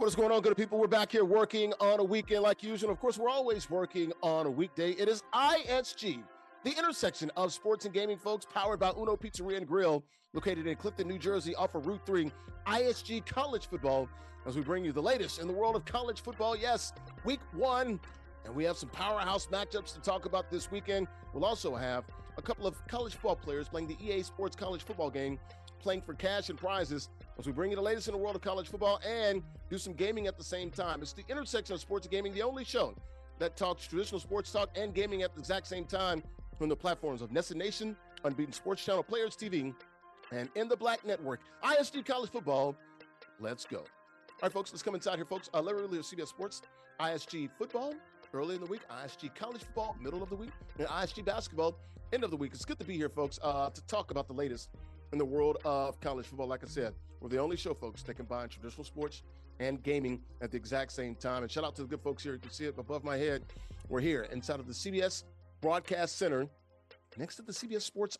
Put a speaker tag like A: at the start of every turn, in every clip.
A: What is going on, good people? We're back here working on a weekend like usual. Of course, we're always working on a weekday. It is ISG, the intersection of sports and gaming, folks, powered by Uno Pizzeria and Grill, located in Clifton, New Jersey, off of Route 3, ISG College Football, as we bring you the latest in the world of college football. Yes, week one, and we have some powerhouse matchups to talk about this weekend. We'll also have a couple of college football players playing the EA Sports College Football game, playing for cash and prizes, as we bring you the latest in the world of college football and do some gaming at the same time. It's the intersection of sports and gaming, the only show that talks traditional sports talk and gaming at the exact same time from the platforms of NESN Nation, Unbeaten Sports Channel, Players TV, and In the Black Network. ISG College Football, let's go. All right, folks, let's come inside here, folks. Literally CBS Sports, ISG Football, early in the week, ISG College Football, middle of the week, and ISG Basketball, end of the week. It's good to be here, folks, to talk about the latest in the world of college football. Like I said, we're the only show, folks, that combine traditional sports and gaming at the exact same time. And shout out to the good folks here. You can see it above my head. We're here inside of the CBS Broadcast Center next to the CBS Sports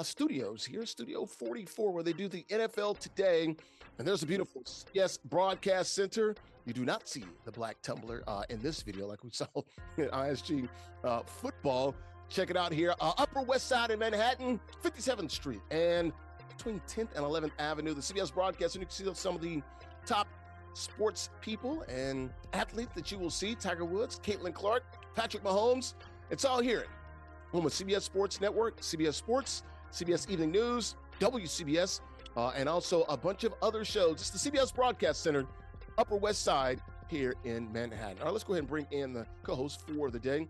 A: studios. Here's Studio 44, where they do the NFL Today. And there's a beautiful CBS Broadcast Center. You do not see the black tumbler in this video like we saw in ISG football. Check it out here. Upper West Side in Manhattan, 57th Street, and between 10th and 11th Avenue, the CBS Broadcast. And you can see some of the top sports people and athletes that you will see. Tiger Woods, Caitlin Clark, Patrick Mahomes. It's all here. Home of CBS Sports Network, CBS Sports, CBS Evening News, WCBS, and also a bunch of other shows. It's the CBS Broadcast Center, Upper West Side, here in Manhattan. All right, let's go ahead and bring in the co-host for the day.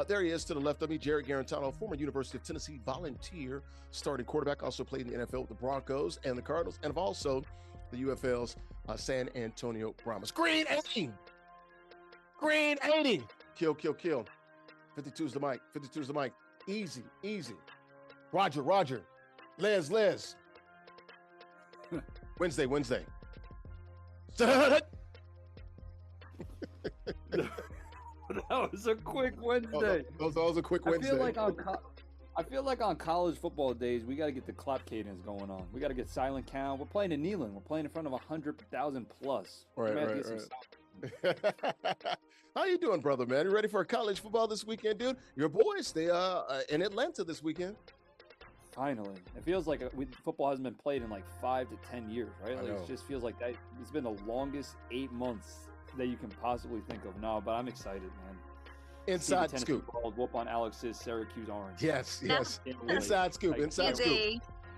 A: There he is to the left of me, Jarrett Guarantano, former University of Tennessee Volunteer, starting quarterback, also played in the NFL with the Broncos and the Cardinals, and also the UFL's San Antonio Brahmas. Green 80! Green 80! Kill, kill, kill. 52 is the mic. 52 is the mic. Easy, easy. Roger, Roger. Les. Wednesday.
B: That was a quick Wednesday.
A: That was a quick Wednesday.
B: I feel like on college football days, we got to get the clap cadence going on. We got to get silent count. We're playing in Neyland. We're playing in front of 100,000 plus.
A: Right. How you doing, brother, man? You ready for college football this weekend, dude? Your boys, they in Atlanta this weekend.
B: Finally. It feels like football hasn't been played in like 5 to 10 years, right? Like, it just feels like that. It's been the longest 8 months that you can possibly think of. No, but I'm excited, man.
A: Inside scoop.
B: Whoop on Alex's Syracuse Orange.
A: Yes. Inside scoop.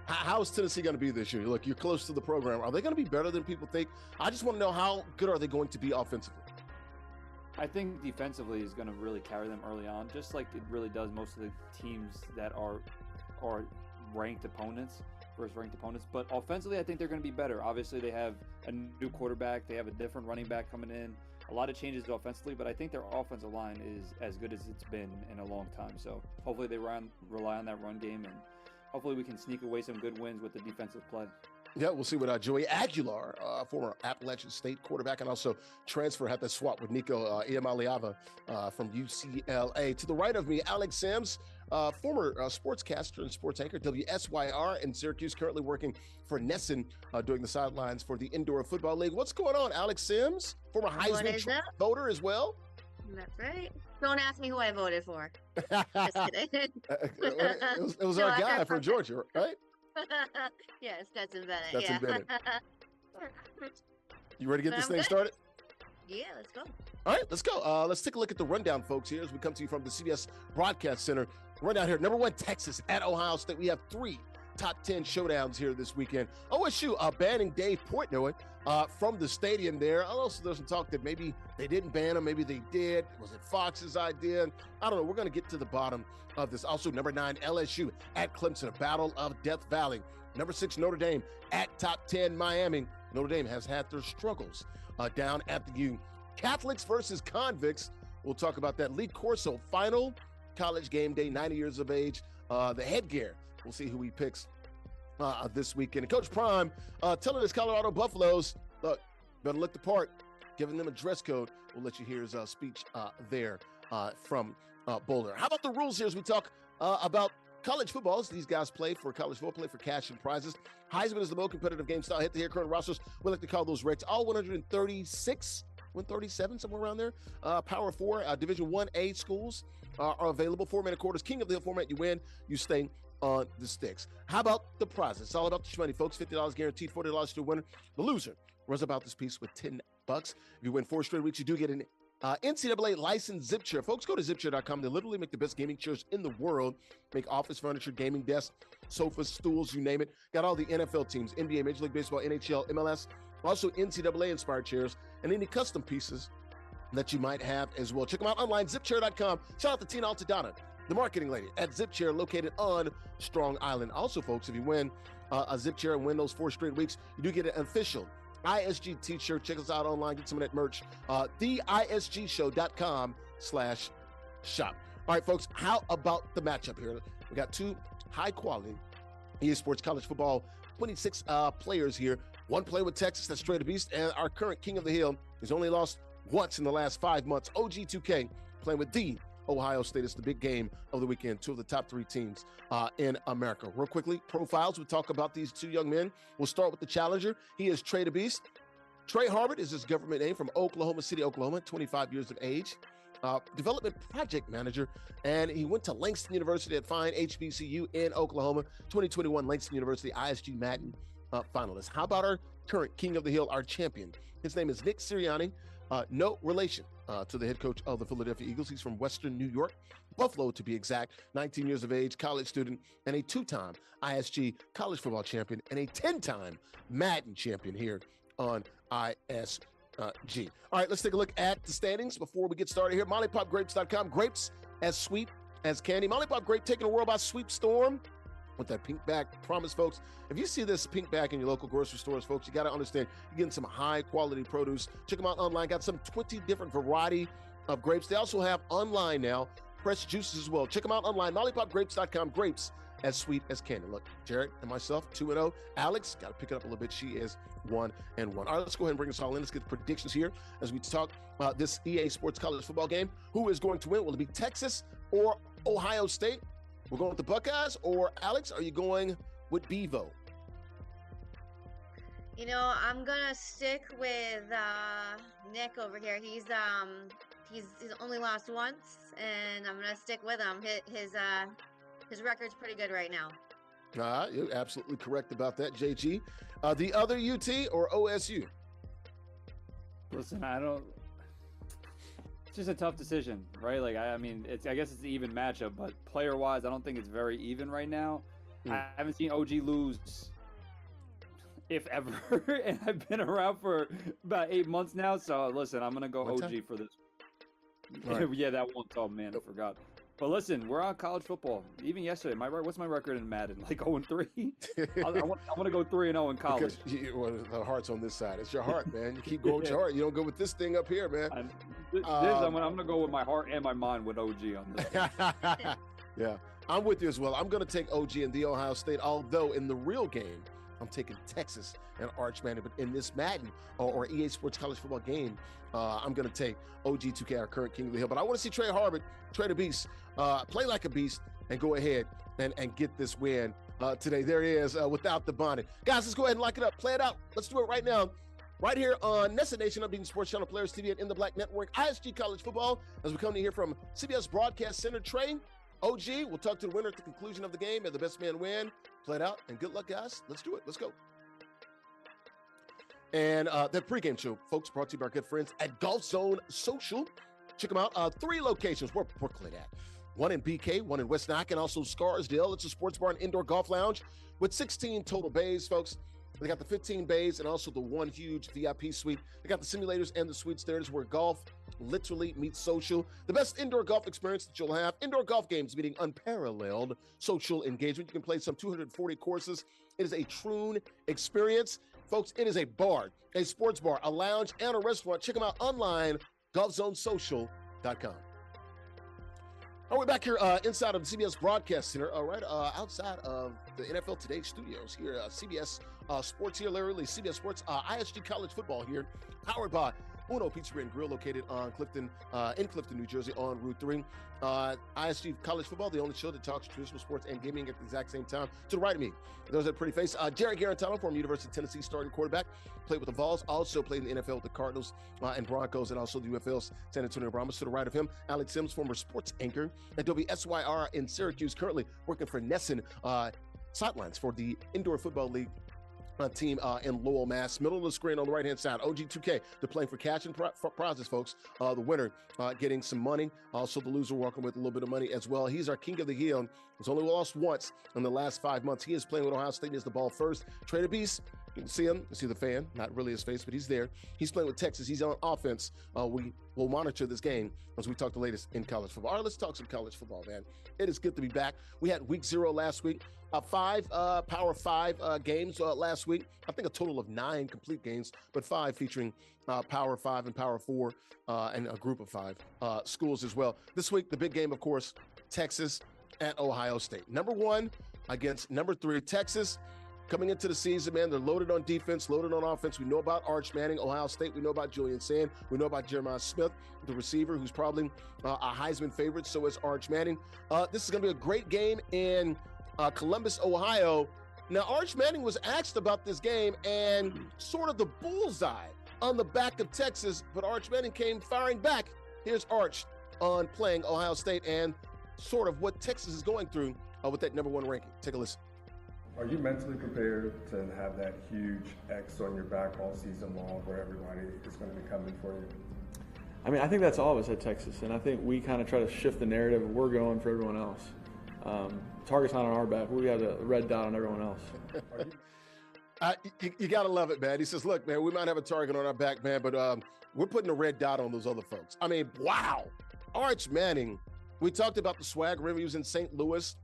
A: How's Tennessee going to be this year? Look, you're close to the program. Are they going to be better than people think? I just want to know, how good are they going to be offensively?
B: I think defensively is going to really carry them early on, just like it really does most of the teams that are ranked opponents, first-ranked opponents. But offensively, I think they're going to be better. Obviously, they have a new quarterback. They have a different running back coming in. A lot of changes offensively, but I think their offensive line is as good as it's been in a long time. So hopefully they rely on that run game, and hopefully we can sneak away some good wins with the defensive play.
A: Yeah, we'll see what Joey Aguilar, former Appalachian State quarterback and also transfer, had that swap with Nico Iamaleava from UCLA. To the right of me, Alex Sims, former sportscaster and sports anchor, WSYR in Syracuse, currently working for NESN, doing the sidelines for the Indoor Football League. What's going on, Alex Sims? Former Heisman voter as well.
C: That's right. Don't ask me who I voted for. Just kidding.
A: It was our guy from Georgia, right?
C: Yes, Stetson Bennett.
A: Stetson Bennett. You ready to get this thing started?
C: Yeah, let's go.
A: All right, let's go. Let's take a look at the rundown, folks, here as we come to you from the CBS Broadcast Center. Rundown here. Number 1, Texas at Ohio State. We have 3 top 10 showdowns here this weekend. OSU banning Dave Portnoy from the stadium there. Also, there's some talk that maybe they didn't ban him, maybe they did. Was it Fox's idea? I don't know. We're going to get to the bottom of this. Also, number 9, LSU at Clemson, a battle of Death Valley. Number 6, Notre Dame at top 10, Miami. Notre Dame has had their struggles down at the U. Catholics versus convicts. We'll talk about that. Lee Corso, final college game day, 90 years of age. The headgear. We'll see who he picks this weekend. And Coach Prime telling his Colorado Buffaloes, look, better look the part, giving them a dress code. We'll let you hear his speech there from Boulder. How about the rules here as we talk about College footballs, these guys play for college football, play for cash and prizes. Heisman is the most competitive game style. Hit the current rosters. We like to call those ranks. All 136, 137, somewhere around there. Power 4, Division 1A schools are available. 4-minute quarters, king of the hill format. You win, you stay on the sticks. How about the prizes? It's all about the money, folks. $50 guaranteed, $40 to the winner. The loser runs about this piece with $10. If you win 4 straight weeks, you do get an NCAA licensed zip chair. Folks, go to zipchair.com. They literally make the best gaming chairs in the world. Make office furniture, gaming desks, sofas, stools, you name it. Got all the NFL teams, NBA, Major League Baseball, NHL, MLS, also NCAA-inspired chairs, and any custom pieces that you might have as well. Check them out online, zipchair.com. Shout out to Tina Altadonna, the marketing lady at ZipChair, located on Strong Island. Also, folks, if you win a zip chair and win those 4 straight weeks, you do get an official ISG t-shirt. Check us out online. Get some of that merch. theisgshow.com/shop. All right, folks, how about the matchup here? We got 2 high-quality EA Sports college football, 26 players here. One play with Texas, that's TreyDaBeast, and our current king of the hill. He's only lost once in the last 5 months. OG2K playing with the Ohio State. Is the big game of the weekend. 2 of the top 3 teams in America. Real quickly, profiles. We'll talk about these 2 young men. We'll start with the challenger. He is TreyDaBeast. Trey Harbert is his government name, from Oklahoma City, Oklahoma, 25 years of age. Development project manager, and he went to Langston University at fine HBCU in Oklahoma. 2021 Langston University ISG Madden finalist. How about our current king of the hill, our champion? His name is Nick Sirianni. No relation to the head coach of the Philadelphia Eagles. He's from Western New York, Buffalo to be exact, 19 years of age, college student, and a 2-time ISG college football champion, and a 10-time Madden champion here on ISG. All right, let's take a look at the standings before we get started here. MollyPopGrapes.com. Grapes as sweet as candy. Molly Pop Grape taking the world by sweep storm with that pink bag promise, folks. If you see this pink bag in your local grocery stores, folks, you got to understand you're getting some high quality produce. Check them out online. Got some 20 different variety of grapes. They also have online now fresh juices as well. Check them out online. MollyPopGrapes.com. Grapes as sweet as candy. Look, Jarrett and myself, 2-0. Alex, got to pick it up a little bit. She is 1-1. All right, let's go ahead and bring us all in. Let's get the predictions here as we talk about this EA Sports college football game. Who is going to win? Will it be Texas or Ohio State? We're going with the Buckeyes, or Alex, are you going with Bevo?
C: You know, I'm gonna stick with Nick over here. He's only lost once, and I'm gonna stick with him. His record's pretty good right now.
A: You're absolutely correct about that, JG. The other UT or OSU?
B: Listen, it's just a tough decision, right? Like, I mean, I guess it's an even matchup, but player-wise, I don't think it's very even right now. I haven't seen OG lose, if ever, and I've been around for about 8 months now. So listen, I'm gonna go OG for this. Right. Yeah, that one. Oh man, I forgot. But listen, we're on college football. Even yesterday, what's my record in Madden? Like 0-3. I want to go 3-0 in college.
A: The heart's on this side. It's your heart, man. You keep going with your heart. You don't go with this thing up here, man.
B: I'm gonna go with my heart and my mind with OG on this.
A: Yeah, I'm with you as well. I'm gonna take OG and the Ohio State. Although in the real game, I'm taking Texas and Arch Manning. But in this Madden or EA Sports college football game, I'm going to take OG2K, our current king of the hill. But I want to see Trey Harbert, TreyDaBeast, play like a beast and go ahead and get this win today. There he is without the bonnet. Guys, let's go ahead and lock it up. Play it out. Let's do it right now. Right here on NESN Nation, Updating Sports Channel, Players TV, and In the Black Network, ISG College Football, as we come to hear from CBS Broadcast Center. Trey, OG, we'll talk to the winner at the conclusion of the game. May the best man win. Play it out, and good luck, guys. Let's do it. Let's go. And that pregame show, folks, brought to you by our good friends at Golf Zone Social. Check them out. 3 locations. Where Brooklyn at? 1 in BK, 1 in West Nyack, and also Scarsdale. It's a sports bar and indoor golf lounge with 16 total bays, folks. They got the 15 bays and also the 1 huge VIP suite. They got the simulators and the suites there. Is where golf literally meets social. The best indoor golf experience that you'll have. Indoor golf games meeting unparalleled social engagement. You can play some 240 courses. It is a true experience. Folks, it is a bar, a sports bar, a lounge, and a restaurant. Check them out online, golfzonesocial.com. All right, we're back here inside of the CBS Broadcast Center, right outside of the NFL Today studios here, CBS Sports here, literally CBS Sports, ISG College Football here, powered by Uno Pizzeria and Grill, located on Clifton, in Clifton, New Jersey, on Route 3. ISG College Football, the only show that talks traditional sports and gaming at the exact same time. To the right of me, there's a pretty face. Jarrett Guarantano, former University of Tennessee starting quarterback, played with the Vols, also played in the NFL with the Cardinals and Broncos, and also the UFL's San Antonio Brahmas. To the right of him, Alex Sims, former sports anchor at WSYR in Syracuse, currently working for NESN sidelines for the Indoor Football League team in Lowell, Mass. Middle of the screen on the right-hand side, OG2K. They're playing for cash and prizes, folks. The winner getting some money. Also, the loser walking with a little bit of money as well. He's our king of the hill. He's only lost once in the last 5 months. He is playing with Ohio State and is the ball first. TreyDaBeast, you can see him. You see the fan. Not really his face, but he's there. He's playing with Texas. He's on offense. We will monitor this game as we talk the latest in college football. All right, let's talk some college football, man. It is good to be back. We had week 0 last week. 5 Power 5 games last week. I think a total of 9 complete games, but 5 featuring Power 5 and Power 4 and a group of 5 schools as well. This week, the big game, of course, Texas at Ohio State. Number 1 against number 3. Texas coming into the season, man, they're loaded on defense, loaded on offense. We know about Arch Manning. Ohio State, we know about Julian Sand. We know about Jeremiah Smith, the receiver, who's probably a Heisman favorite. So is Arch Manning. This is going to be a great game in Columbus, Ohio. Now, Arch Manning was asked about this game and sort of the bullseye on the back of Texas, but Arch Manning came firing back. Here's Arch on playing Ohio State and sort of what Texas is going through with that number 1 ranking. Take a listen.
D: Are you mentally prepared to have that huge X on your back all season long where everybody is going to be coming for you?
E: I mean, I think that's all of us at Texas, and I think we kind of try to shift the narrative. We're going for everyone else. Target's not on our back. We got a red dot on everyone else.
A: You got to love it, man. He says, look, man, we might have a target on our back, man, but we're putting a red dot on those other folks. I mean, wow. Arch Manning, we talked about the swag. Remember, he was in St. Louis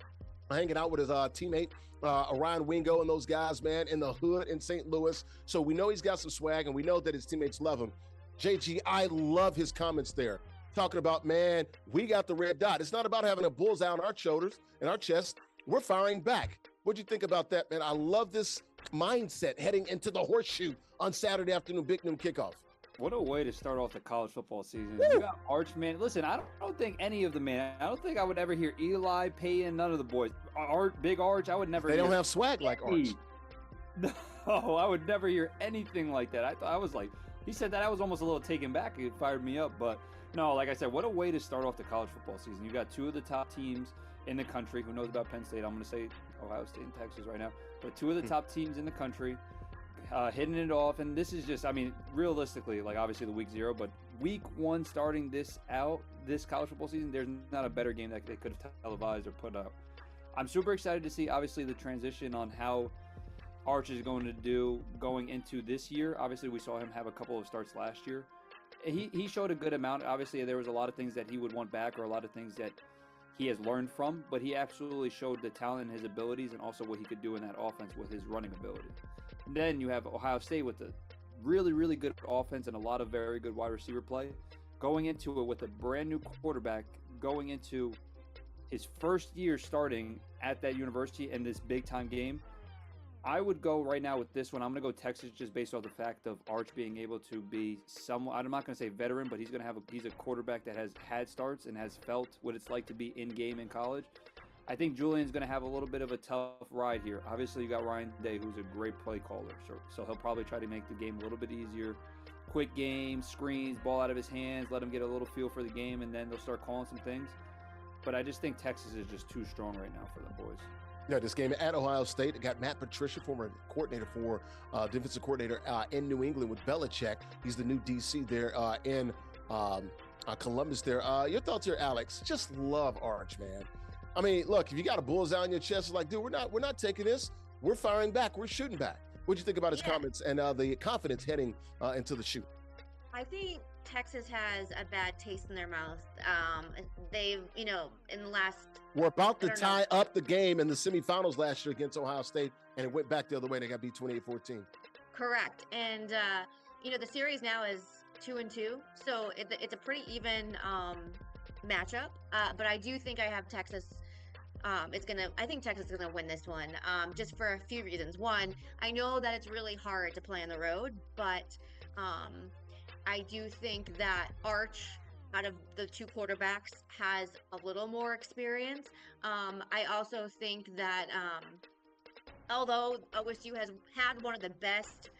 A: hanging out with his teammate, Orion Wingo, and those guys, man, in the hood in St. Louis. So we know he's got some swag, and we know that his teammates love him. JG, I love his comments there. Talking about, man, we got the red dot. It's not about having a bullseye on our shoulders and our chest. We're firing back. What'd you think about that, man? I love this mindset heading into the horseshoe on Saturday afternoon, big noon kickoff.
B: What a way to start off the college football season.
A: Woo!
B: You got Arch Manning. Listen, I don't think any of the man. I don't think I would ever hear Eli, Peyton, none of the boys. Big Arch, I would never.
A: They don't have swag like Arch.
B: No, I would never hear anything like that. I was like, he said that I was almost a little taken back. It fired me up, but no, like I said, what a way to start off the college football season. You got 2 of the top teams in the country. Who knows about Penn State? I'm going to say Ohio State and Texas right now, but 2 of the top teams in the country. Hitting it off, and this is just, I mean, realistically, like obviously the week 0, but week 1 starting this college football season, there's not a better game that they could have televised or put out. I'm super excited to see, obviously, the transition on how Arch is going to do going into this year. Obviously, we saw him have a couple of starts last year. He showed a good amount. Obviously, there was a lot of things that he would want back or a lot of things that he has learned from, but he absolutely showed the talent and his abilities and also what he could do in that offense with his running ability. And then you have Ohio State with a really, really good offense and a lot of very good wide receiver play. Going into it with a brand new quarterback, going into his first year starting at that university in this big-time game, I would go right now with this one. I'm going to go Texas just based off the fact of Arch being able to be somewhat, I'm not going to say veteran, but he's a quarterback that has had starts and has felt what it's like to be in-game in college. I think Julian's going to have a little bit of a tough ride here. Obviously, you got Ryan Day, who's a great play caller, so he'll probably try to make the game a little bit easier. Quick game, screens, ball out of his hands, let him get a little feel for the game, and then they'll start calling some things. But I just think Texas is just too strong right now for the boys.
A: Yeah, this game at Ohio State, it got Matt Patricia, former coordinator for defensive coordinator in New England with Belichick. He's the new DC there in Columbus there. Your thoughts here, Alex? Just love Arch, man. I mean, look, if you got a bullseye on your chest, it's like, dude, we're not taking this. We're firing back. We're shooting back. What'd you think about his comments and the confidence heading into the shoot?
C: I think Texas has a bad taste in their mouth. They've, in the last...
A: We're about to tie up the game in the semifinals last year against Ohio State, and it went back the other way. They got beat 28-14.
C: Correct. And, the series now is 2-2, so it's a pretty even matchup. But I do think I have Texas... I think Texas is going to win this one, just for a few reasons. One, I know that it's really hard to play on the road, but I do think that Arch, out of the two quarterbacks, has a little more experience. I also think that although OSU has had one of the best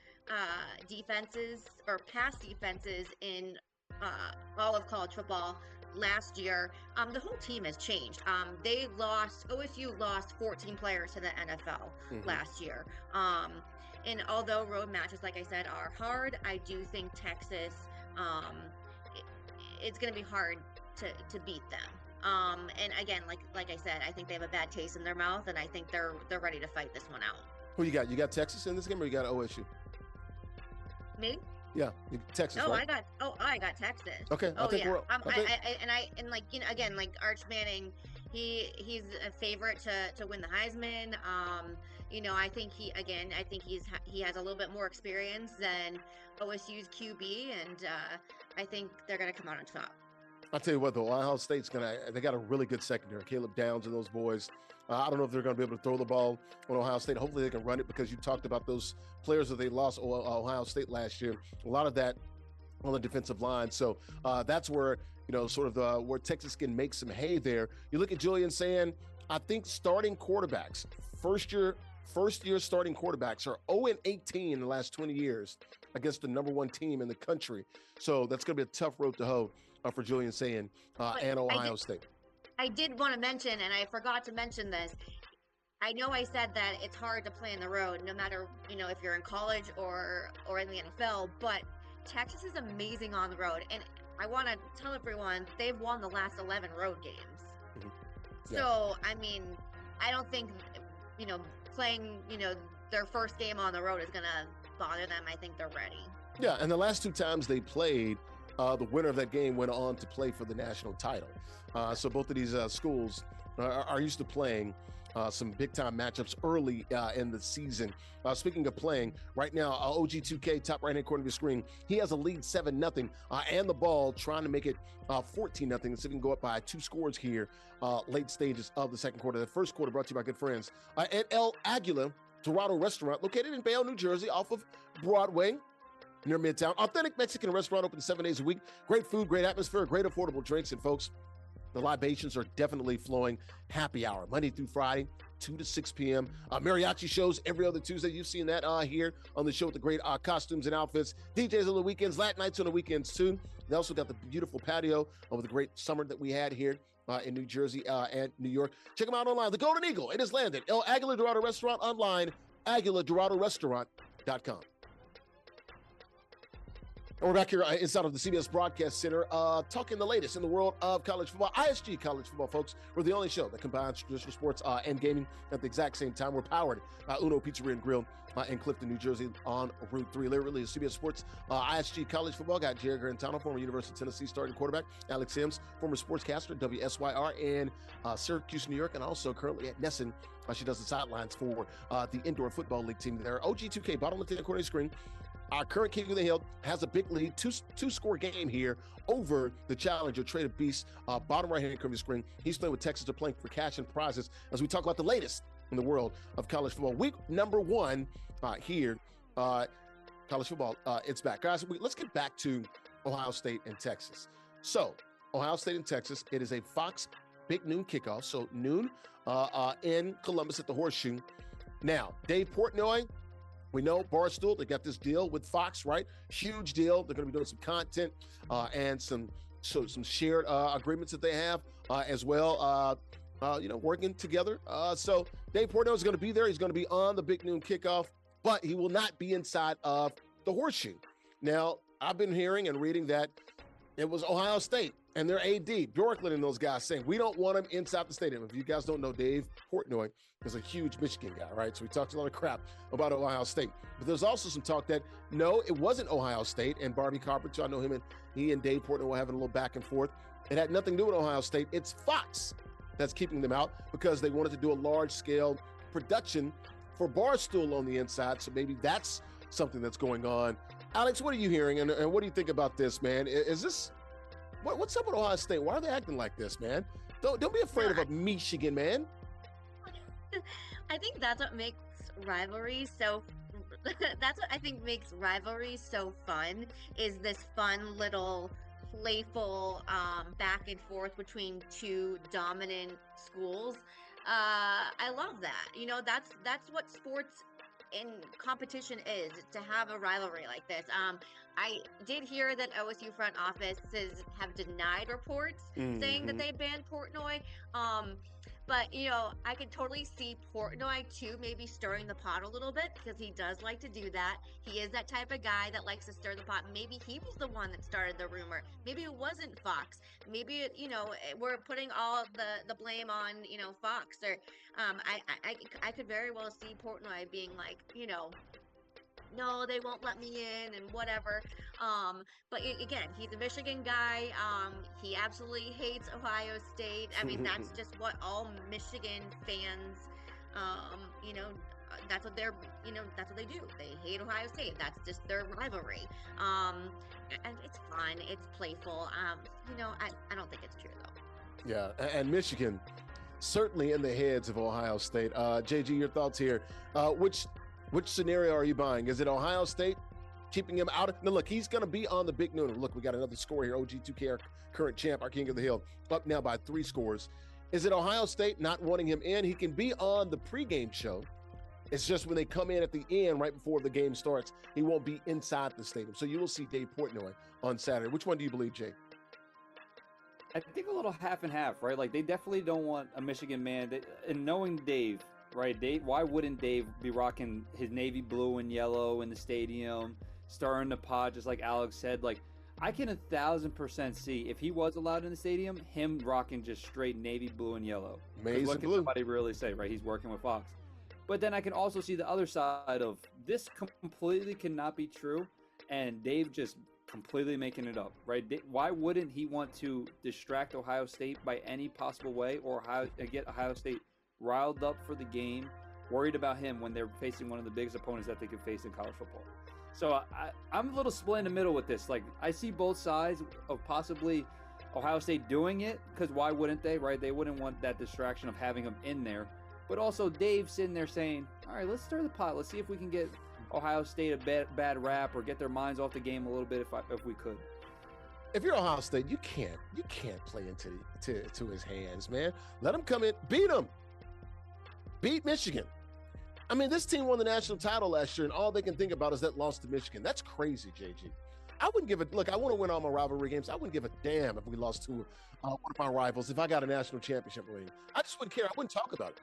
C: defenses or pass defenses in all of college football last year, the whole team has changed. OSU lost 14 players to the NFL last year. And although road matches, like I said, are hard, I do think Texas, it's going to be hard to beat them. And again, like I said, I think they have a bad taste in their mouth, and I think they're ready to fight this one out.
A: Who you got? You got Texas in this game, or you got OSU?
C: Me?
A: Yeah, Texas.
C: Oh,
A: right?
C: I got Texas.
A: Okay.
C: Oh, yeah. Like Arch Manning, he's a favorite to win the Heisman. I think he has a little bit more experience than OSU's QB, and I think they're gonna come out on top.
A: I'll tell you what, though, Ohio State's they got a really good secondary. Caleb Downs and those boys. I don't know if they're going to be able to throw the ball on Ohio State. Hopefully they can run it, because you talked about those players that they lost Ohio State last year. A lot of that on the defensive line. So that's where, where Texas can make some hay there. You look at Julian saying, I think starting quarterbacks, first year starting quarterbacks are 0-18 in the last 20 years against the number one team in the country. So that's going to be a tough road to hoe for Julian saying and Ohio State.
C: I did want to mention, and I forgot to mention this, I know I said that it's hard to play on the road, no matter, if you're in college or in the NFL, but Texas is amazing on the road. And I want to tell everyone, they've won the last 11 road games. Mm-hmm. Yeah. So, I mean, I don't think, playing, their first game on the road is going to bother them. I think they're ready.
A: Yeah, and the last two times they played, the winner of that game went on to play for the national title. So both of these schools are used to playing some big-time matchups early in the season. Speaking of playing, right now, OG2K, top right-hand corner of your screen, he has a lead 7-0, and the ball trying to make it 14-0. So he can go up by 2 scores here, late stages of the second quarter. The first quarter brought to you by good friends at El Aguila Dorado Restaurant, located in Bayonne, New Jersey, off of Broadway, near Midtown. Authentic Mexican restaurant, open 7 days a week. Great food, great atmosphere, great affordable drinks. And folks, the libations are definitely flowing. Happy hour, Monday through Friday, 2 to 6 p.m. Mariachi shows every other Tuesday. You've seen that here on the show with the great costumes and outfits. DJs on the weekends, Latin nights on the weekends too. They also got the beautiful patio over the great summer that we had here in New Jersey and New York. Check them out online. The Golden Eagle, it has landed. El Aguila Dorado Restaurant online, AguilaDoradoRestaurant.com. And we're back here inside of the CBS Broadcast Center talking the latest in the world of college football. ISG college football, folks. We're the only show that combines traditional sports and gaming at the exact same time. We're powered by Uno Pizzeria and Grill in Clifton, New Jersey on Route 3. Literally, CBS Sports, ISG college football. Got Jarrett Guarantano, former University of Tennessee starting quarterback. Alex Sims, former sportscaster, WSYR in Syracuse, New York, and also currently at NESN. She does the sidelines for the indoor football league team there. OG2K, bottom left-hand corner of the screen. Our current King of the Hill has a big lead, two-score game here over the challenger, TreyDaBeast, bottom right-hand corner of the screen. He's playing with Texas. They're playing for cash and prizes as we talk about the latest in the world of college football. Week number 1 here, college football, it's back. Guys, let's get back to Ohio State and Texas. So, Ohio State and Texas, it is a Fox big noon kickoff, so noon in Columbus at the Horseshoe. Now, Dave Portnoy, we know Barstool, they got this deal with Fox, right? Huge deal. They're going to be doing some content and some shared agreements that they have as well, working together. So Dave Portnoy is going to be there. He's going to be on the big noon kickoff, but he will not be inside of the Horseshoe. Now, I've been hearing and reading that it was Ohio State and their AD, Bjorklund, and those guys saying, we don't want him inside the stadium. If you guys don't know, Dave Portnoy is a huge Michigan guy, right? So he talks a lot of crap about Ohio State. But there's also some talk that, no, it wasn't Ohio State. And Barbie Carpenter, I know he and Dave Portnoy were having a little back and forth. It had nothing to do with Ohio State. It's Fox that's keeping them out because they wanted to do a large-scale production for Barstool on the inside. So maybe that's something that's going on. Alex, what are you hearing? And what do you think about this, man? Is this... What's up with Ohio State? Why are they acting like this, man? Don't be afraid of a Michigan, man.
C: I think that's what makes rivalries so that's what I think makes rivalries so fun, is this fun little playful back and forth between two dominant schools. I love that. You know, that's what sports in competition is, to have a rivalry like this. I did hear that OSU front offices have denied reports saying that they banned Portnoy. But you know, I could totally see Portnoy too, maybe stirring the pot a little bit, because he does like to do that. He is that type of guy that likes to stir the pot. Maybe he was the one that started the rumor. Maybe it wasn't Fox. Maybe you know, we're putting all the blame on, you know, Fox. Or I could very well see Portnoy being like, you know, no, they won't let me in and whatever. But again, he's a Michigan guy. He absolutely hates Ohio State. I mean, that's just what all Michigan fans, you know, that's what they're, you know, that's what they do. They hate Ohio State. That's just their rivalry. And it's fun. It's playful. You know, I don't think it's true though.
A: Yeah, and Michigan certainly in the heads of Ohio State. JG, your thoughts here. Which scenario are you buying? Is it Ohio State keeping him out? No, look, he's going to be on the Big Noon. Look, we got another score here. OG2K, our current champ, our king of the hill, up now by 3 scores. Is it Ohio State not wanting him in? He can be on the pregame show. It's just when they come in at the end, right before the game starts, he won't be inside the stadium. So you will see Dave Portnoy on Saturday. Which one do you believe, Jay?
B: I think a little half and half, right? Like, they definitely don't want a Michigan man. And knowing Dave, right? Dave, why wouldn't Dave be rocking his navy blue and yellow in the stadium, stirring the pot, just like Alex said? Like, I can 1,000% see, if he was allowed in the stadium, him rocking just straight navy blue and yellow. What can somebody really say, right? He's working with Fox. But then I can also see the other side of, this completely cannot be true, and Dave just completely making it up, right? Why wouldn't he want to distract Ohio State by any possible way, or get Ohio State riled up for the game, worried about him when they're facing one of the biggest opponents that they could face in college football? So I'm a little split in the middle with this. Like, I see both sides of possibly Ohio State doing it, because why wouldn't they, right? They wouldn't want that distraction of having him in there. But also Dave sitting there saying, all right, let's stir the pot. Let's see if we can get Ohio State a bad rap, or get their minds off the game a little bit if we could.
A: If you're Ohio State, you can't play into his hands, man. Let him come in, beat him. Beat Michigan. I mean, this team won the national title last year, and all they can think about is that loss to Michigan. That's crazy, JG. I wouldn't give it. Look, I want to win all my rivalry games. I wouldn't give a damn if we lost to one of my rivals. If I got a national championship ring, I just wouldn't care. I wouldn't talk about it.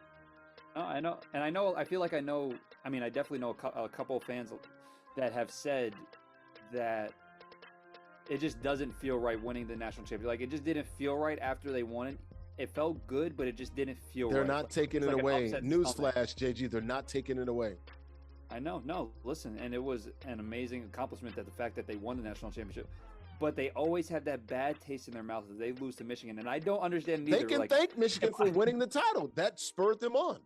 B: No, I know, and I feel like I know. I mean, I definitely know a couple of fans that have said that it just doesn't feel right winning the national championship. Like, it just didn't feel right after they won it. It felt good, but it just didn't feel right.
A: They're not taking it away. Newsflash, JG, they're not taking it away.
B: I know. No, listen, and it was an amazing accomplishment, that the fact that they won the national championship. But they always have that bad taste in their mouth that they lose to Michigan, and I don't understand either.
A: They can thank Michigan for winning the title. That spurred them on.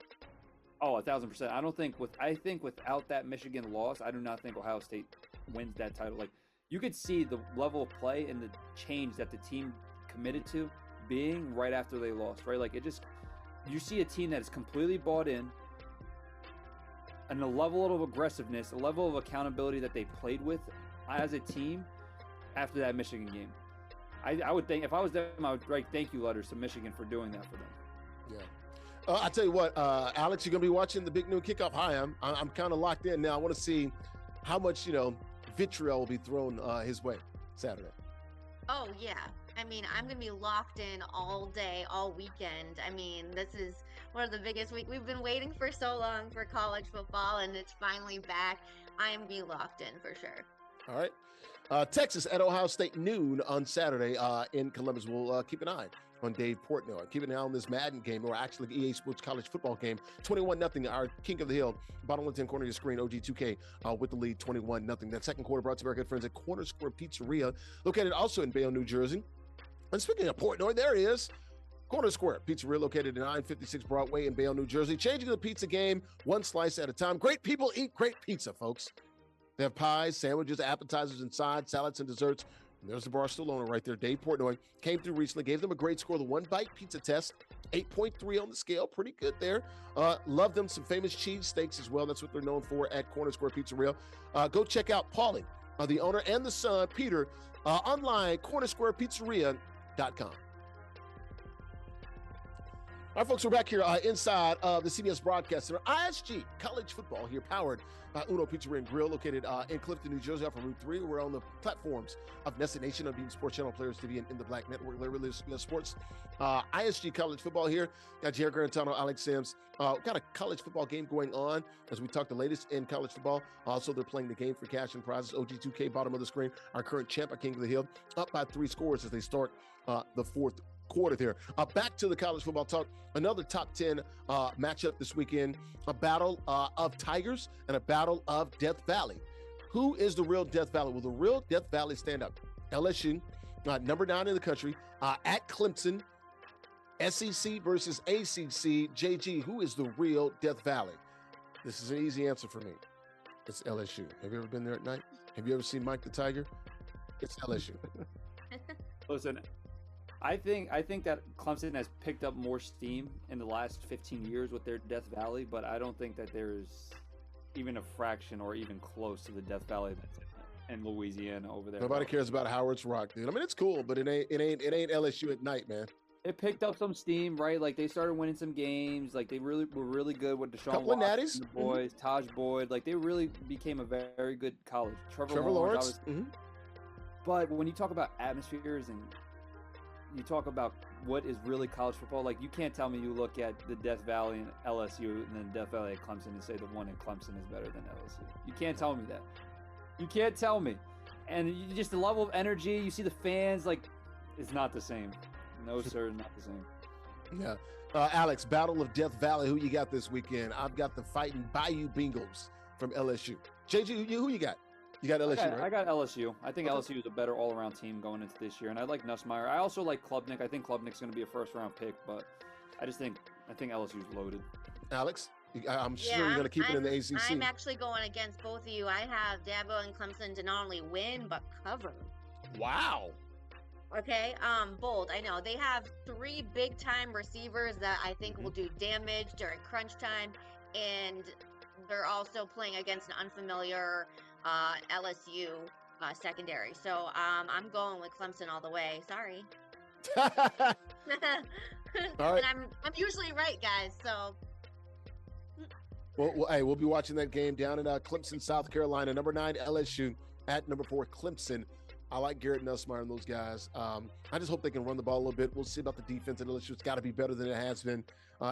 B: Oh, 1,000%. I think without that Michigan loss, I do not think Ohio State wins that title. Like, you could see the level of play and the change that the team committed to being right after they lost, right? Like, you see a team that is completely bought in, and a level of aggressiveness, a level of accountability that they played with as a team after that Michigan game. I would think, if I was them, I would write thank you letters to Michigan for doing that for them.
A: Yeah. I tell you what, Alex, you're going to be watching the Big Noon Kickoff. Hi, I'm kind of locked in now. I want to see how much, vitriol will be thrown his way Saturday.
C: Oh, yeah. I mean, I'm going to be locked in all day, all weekend. I mean, this is one of the biggest weeks. We've been waiting for so long for college football, and it's finally back. I am be locked in for sure.
A: All right. Texas at Ohio State noon on Saturday in Columbus. We'll keep an eye on Dave Portnoy. Keep an eye on this Madden game, or actually EA Sports College football game. 21-0, our king of the hill. Bottom left-hand corner of your screen, OG2K with the lead, 21-0. That second quarter brought to our good friends at Corner Square Pizzeria, located also in Bayonne, New Jersey. And speaking of Portnoy, there he is. Corner Square Pizzeria, located at 956 Broadway in Bayonne, New Jersey. Changing the pizza game one slice at a time. Great people eat great pizza, folks. They have pies, sandwiches, appetizers, and sides, salads, and desserts. And there's the Barstool owner right there, Dave Portnoy. Came through recently, gave them a great score, the one-bite pizza test. 8.3 on the scale. Pretty good there. Love them some famous cheese steaks as well. That's what they're known for at Corner Square Pizzeria. Go check out Paulie, the owner, and the son, Peter, online, cornersquarepizzeria.com. All right, folks, we're back here inside of the CBS Broadcast Center. ISG College Football here, powered by Uno Pizzeria and Grill, located in Clifton, New Jersey, off of Route 3. We're on the platforms of NESN Nation, of Being Sports Channel, Players TV, and in the Black Network, Larry Sports. ISG College Football here. Got Jarrett, Guarantano, Alex Sims. Got a college football game going on as we talk the latest in college football. Also, they're playing the game for cash and prizes. OG2K, bottom of the screen. Our current champ at King of the Hill, up by 3 scores as they start the fourth quarter there. Back to the college football talk. Another top 10 matchup this weekend. A battle of Tigers and a battle of Death Valley. Who is the real Death Valley? Will the real Death Valley stand up? LSU, number 9 in the country, at Clemson. SEC versus ACC. JG, who is the real Death Valley? This is an easy answer for me. It's LSU. Have you ever been there at night? Have you ever seen Mike the Tiger? It's LSU.
B: Listen, I think that Clemson has picked up more steam in the last 15 years with their Death Valley, but I don't think that there's even a fraction or even close to the Death Valley that's in Louisiana over there.
A: Nobody cares about Howard's Rock, dude. I mean, it's cool, but it ain't LSU at night, man.
B: It picked up some steam, right? Like, they started winning some games. Like, they were really good with Deshaun
A: Couple of
B: Watson,
A: natties.
B: the boys, Taj Boyd. Like, they really became a very good college.
A: Trevor Lawrence.
B: But when you talk about atmospheres and you talk about what is really college football, like, you can't tell me you look at the Death Valley and LSU and then Death Valley at Clemson and say the one in Clemson is better than LSU. You can't tell me that. You can't tell me. And just the level of energy, you see the fans, like, it's not the same. No, sir, not the same.
A: Yeah. Alex, Battle of Death Valley, who you got this weekend? I've got the Fighting Bayou Bengals from LSU. JG, who you got? You got LSU, right?
B: I got LSU. I think LSU is a better all-around team going into this year, and I like Nussmeier. I also like Klubnik. I think Klubnik's going to be a first-round pick, but I think LSU's loaded.
A: Alex, I'm sure you're going to keep it in the ACC.
C: I'm actually going against both of you. I have Dabo and Clemson to not only win but cover.
A: Wow.
C: Okay, bold. I know they have 3 big-time receivers that I think will do damage during crunch time, and they're also playing against an unfamiliar LSU secondary. So I'm going with Clemson all the way. Sorry.
A: All right.
C: And I'm usually right, guys. So.
A: Well, hey, we'll be watching that game down in Clemson, South Carolina. Number 9 LSU at number 4 Clemson. I like Garrett Nussmeier and those guys. I just hope they can run the ball a little bit. We'll see about the defense at LSU. It's got to be better than it has been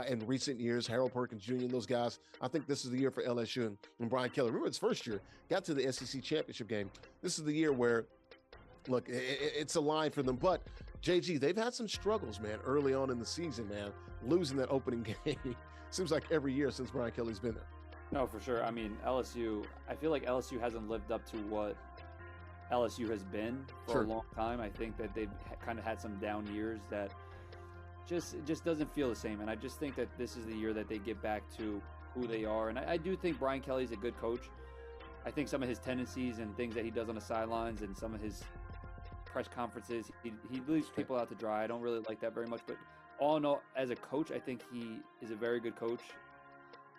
A: in recent years. Harold Perkins Jr. and those guys. I think this is the year for LSU and Brian Kelly. Remember, his first year, got to the SEC championship game. This is the year where, look, it's a line for them. But, JG, they've had some struggles, man, early on in the season, man. Losing that opening game. Seems like every year since Brian Kelly's been there.
B: No, for sure. I mean, LSU, I feel like LSU hasn't lived up to what LSU has been for a long time. I think that they've kind of had some down years that just doesn't feel the same. And I just think that this is the year that they get back to who they are. And I do think Brian Kelly's a good coach. I think some of his tendencies and things that he does on the sidelines and some of his press conferences, he leaves people out to dry. I don't really like that very much. But all in all, as a coach, I think he is a very good coach.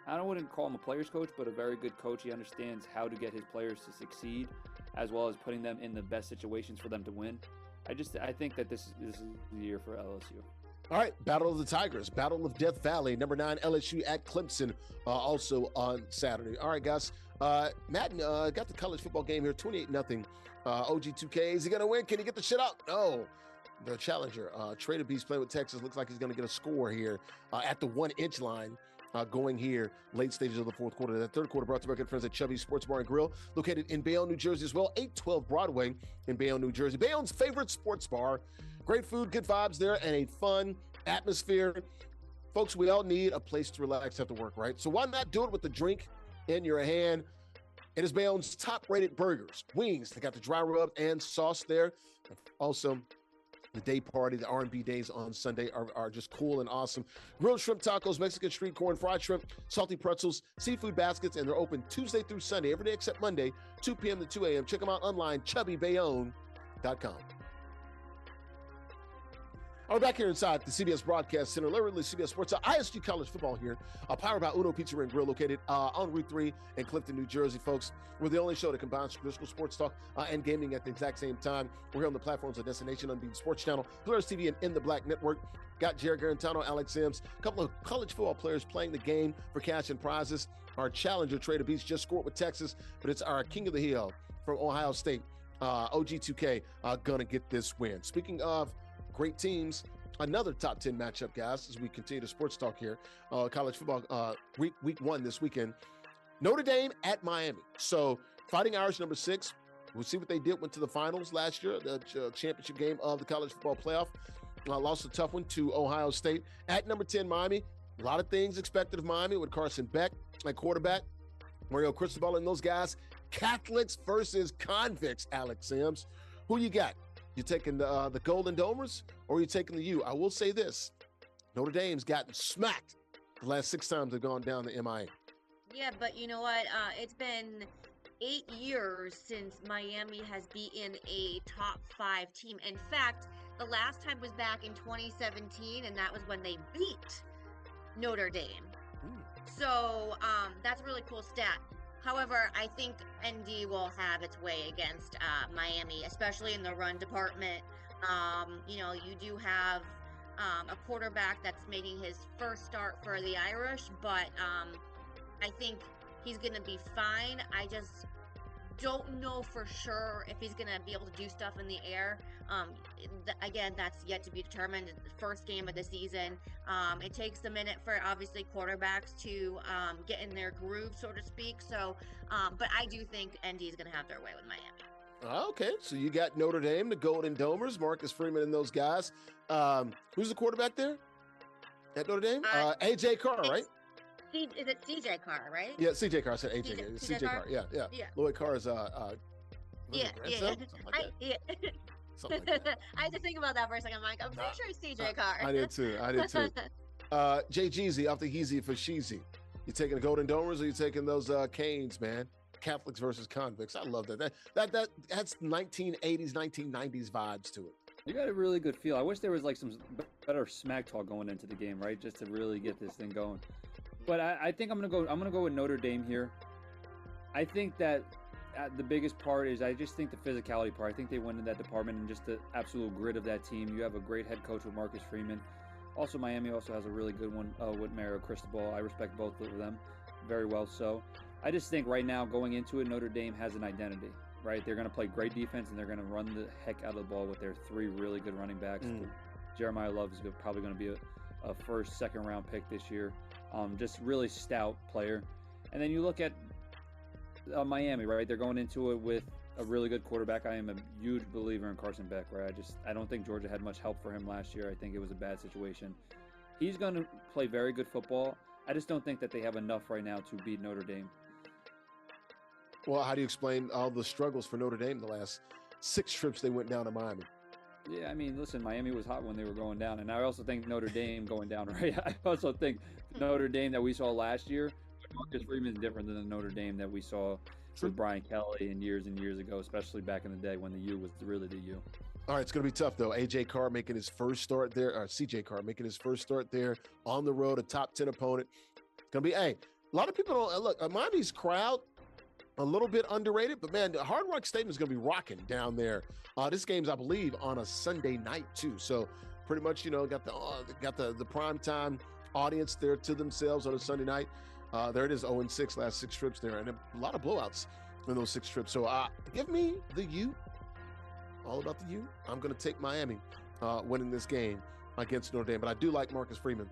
B: I wouldn't call him a player's coach, but a very good coach. He understands how to get his players to succeed, as well as putting them in the best situations for them to win. I think that this is the year for LSU.
A: All right, Battle of the Tigers, Battle of Death Valley, number 9 LSU at Clemson, also on Saturday. All right, guys. Madden got the college football game here, 28-0. OG2K, is he going to win? Can he get the shit out? No. The challenger, TreyDaBeast playing with Texas, looks like he's going to get a score here at the 1-inch line. Going here, late stages of the fourth quarter. The third quarter brought to our good friends at Chubby's Sports Bar and Grill, located in Bayonne, New Jersey as well, 812 Broadway in Bayonne, New Jersey. Bayonne's favorite sports bar. Great food, good vibes there, and a fun atmosphere. Folks, we all need a place to relax after work, right? So why not do it with the drink in your hand? It is Bayonne's top-rated burgers, wings. They got the dry rub and sauce there. Also, the day party, the R&B days on Sunday are just cool and awesome. Grilled shrimp tacos, Mexican street corn, fried shrimp, salty pretzels, seafood baskets, and they're open Tuesday through Sunday, every day except Monday, 2 p.m. to 2 a.m. Check them out online, chubbybayonne.com. We're back here inside the CBS Broadcast Center, literally CBS Sports, ISG College Football here, powered by Uno Pizzeria and Grill, located on Route 3 in Clifton, New Jersey, folks. We're the only show that combines traditional sports talk and gaming at the exact same time. We're here on the platforms of Destination, Unbeaten Sports Channel, Polaris TV, and In the Black Network. Got Jarrett, Guarantano, Alex Sims, a couple of college football players playing the game for cash and prizes. Our challenger, TreyDaBeast, just scored with Texas, but it's our King of the Hill from Ohio State, OG2K, gonna get this win. Speaking of great teams, another top 10 matchup, guys, as we continue to sports talk here. College football week one this weekend. Notre Dame at Miami. So Fighting Irish, number 6. We'll see what they did. Went to the finals last year, the championship game of the college football playoff. Lost a tough one to Ohio State. At number 10, Miami. A lot of things expected of Miami with Carson Beck at quarterback, Mario Cristobal and those guys. Catholics versus convicts, Alex Sims. Who you got? You taking the Golden Domers or you taking the U? I will say this. Notre Dame's gotten smacked the last 6 times they've gone down to MIA.
C: Yeah, but you know what? It's been 8 years since Miami has beaten a top 5 team. In fact, the last time was back in 2017, and that was when they beat Notre Dame. So that's a really cool stat. However, I think ND will have its way against Miami, especially in the run department. You do have a quarterback that's making his first start for the Irish, but I think he's going to be fine. I just don't know for sure if he's going to be able to do stuff in the air. Again, that's yet to be determined. The first game of the season. It takes a minute for, obviously, quarterbacks to get in their groove, so to speak. So, but I do think ND is going to have their way with Miami.
A: Okay, so you got Notre Dame, the Golden Domers, Marcus Freeman and those guys. Who's the quarterback there at Notre Dame? AJ Carr, right?
C: Is it CJ Carr, right?
A: Yeah, CJ Carr. I said AJ. CJ Carr. Yeah. Lloyd Carr is
C: yeah.
A: Something like that. Something like that.
C: I had to think about that for a second. I'm like, I'm pretty sure it's CJ Carr.
A: I did too. Jay Jeezy off the Heezy for Sheezy. You taking the Golden Domers or you taking those Canes, man? Catholics versus convicts. I love that. That's 1980s, 1990s vibes to it.
B: You got a really good feel. I wish there was like some better smack talk going into the game, right? Just to really get this thing going. But I think I'm gonna go with Notre Dame here. I think that the biggest part is I just think the physicality part. I think they win in that department and just the absolute grit of that team. You have a great head coach with Marcus Freeman. Also, Miami also has a really good one with Mario Cristobal. I respect both of them very well. So I just think right now going into it, Notre Dame has an identity, right? They're going to play great defense and they're going to run the heck out of the ball with their 3 really good running backs. Jeremiah Love is probably going to be a first, second round pick this year. Just really stout player. And then you look at Miami, right? They're going into it with a really good quarterback. I am a huge believer in Carson Beck, right? I don't think Georgia had much help for him last year. I think it was a bad situation. He's going to play very good football. I just don't think that they have enough right now to beat Notre Dame.
A: Well, how do you explain all the struggles for Notre Dame the last 6 trips they went down to Miami?
B: Yeah, I mean, listen, Miami was hot when they were going down, and I also think Notre Dame going down, right? I also think Notre Dame that we saw last year, Marcus Freeman is different than the Notre Dame that we saw with Brian Kelly and years ago, especially back in the day when the U was really the U.
A: All right, it's going to be tough, though. AJ Carr making his first start there, or CJ Carr making his first start there on the road, a top 10 opponent. It's going to be, a lot of people don't look, Miami's crowd, a little bit underrated, but man, the Hard Rock Stadium is going to be rocking down there. This game's, I believe, on a Sunday night too. So pretty much, got the prime time audience there to themselves on a Sunday night. There it is, 0-6 last 6 trips there, and a lot of blowouts in those 6 trips. So give me the U. All about the U. I'm going to take Miami winning this game against Notre Dame, but I do like Marcus Freeman